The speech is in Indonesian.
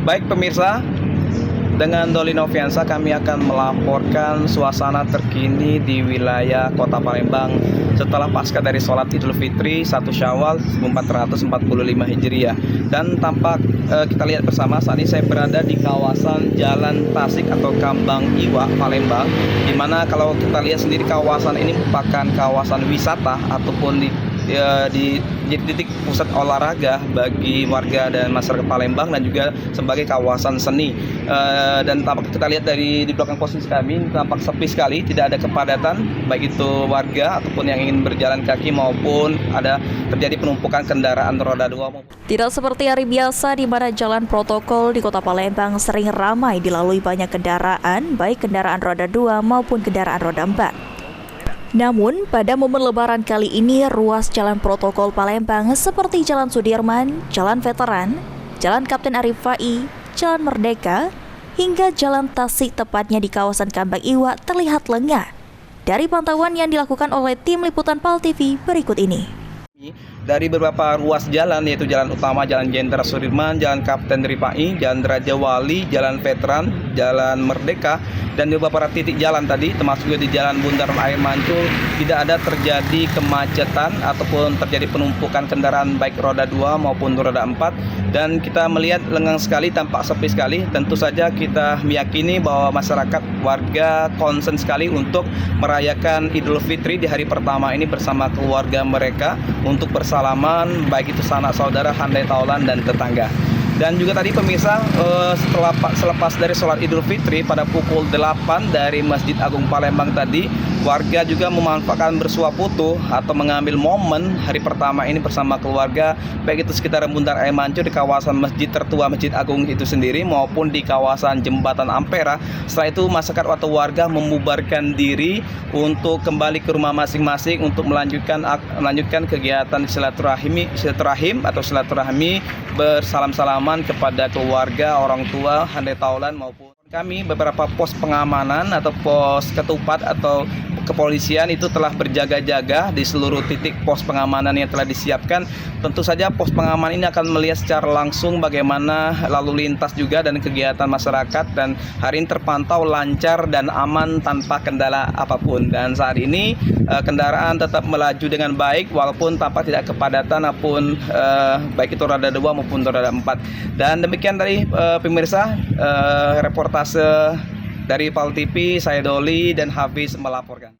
Baik pemirsa, dengan Doli Noviansa kami akan melaporkan suasana terkini di wilayah Kota Palembang setelah pasca dari sholat Idul Fitri 1 Syawal 1445 Hijriah. Dan tampak kita lihat bersama saat ini saya berada di kawasan Jalan Tasik atau Kambang Iwa Palembang, di mana kalau kita lihat sendiri kawasan ini merupakan kawasan wisata ataupun di titik pusat olahraga bagi warga dan masyarakat Palembang, dan juga sebagai kawasan seni. Dan tampak kita lihat dari di belakang posisi kami tampak sepi sekali, tidak ada kepadatan baik itu warga ataupun yang ingin berjalan kaki maupun ada terjadi penumpukan kendaraan roda 2. Tidak seperti hari biasa di mana jalan protokol di Kota Palembang sering ramai dilalui banyak kendaraan, baik kendaraan roda 2 maupun kendaraan roda 4. Namun, pada momen lebaran kali ini, ruas jalan protokol Palembang seperti Jalan Sudirman, Jalan Veteran, Jalan Kapten Arif Fai, Jalan Merdeka, hingga Jalan Tasik tepatnya di kawasan Kambang Iwa terlihat lengang. Dari pantauan yang dilakukan oleh tim liputan PAL TV berikut ini. Dari beberapa ruas jalan, yaitu jalan utama Jalan Jenderal Sudirman, Jalan Kapten Rifai, Jalan Raja Wali, Jalan Veteran, Jalan Merdeka, dan di beberapa titik jalan tadi termasuk juga di Jalan Bundaran Air Mancur tidak ada terjadi kemacetan ataupun terjadi penumpukan kendaraan baik roda 2 maupun roda 4, dan kita melihat lengang sekali, tampak sepi sekali. Tentu saja kita meyakini bahwa masyarakat warga konsen sekali untuk merayakan Idul Fitri di hari pertama ini bersama keluarga mereka untuk bersalaman, baik itu sanak saudara, handai taulan, dan tetangga. Dan juga tadi pemirsa, selepas dari sholat Idul Fitri pada pukul 8 dari Masjid Agung Palembang tadi, warga juga memanfaatkan bersuah foto atau mengambil momen hari pertama ini bersama keluarga, baik itu sekitar Bundaran Air Mancur di kawasan masjid tertua Masjid Agung itu sendiri maupun di kawasan Jembatan Ampera. Setelah itu masyarakat atau warga membubarkan diri untuk kembali ke rumah masing-masing untuk melanjutkan kegiatan silaturahim bersalam-salaman kepada keluarga, orang tua, handai taulan maupun kami. Beberapa pos pengamanan atau pos ketupat atau kepolisian itu telah berjaga-jaga di seluruh titik pos pengamanan yang telah disiapkan. Tentu saja pos pengaman ini akan melihat secara langsung bagaimana lalu lintas juga dan kegiatan masyarakat, dan hari ini terpantau lancar dan aman tanpa kendala apapun. Dan saat ini kendaraan tetap melaju dengan baik walaupun tampak tidak kepadatan apapun, baik itu roda 2 maupun roda 4. Dan demikian dari pemirsa, reportase dari PAL TV, saya Doli dan Hafiz melaporkan.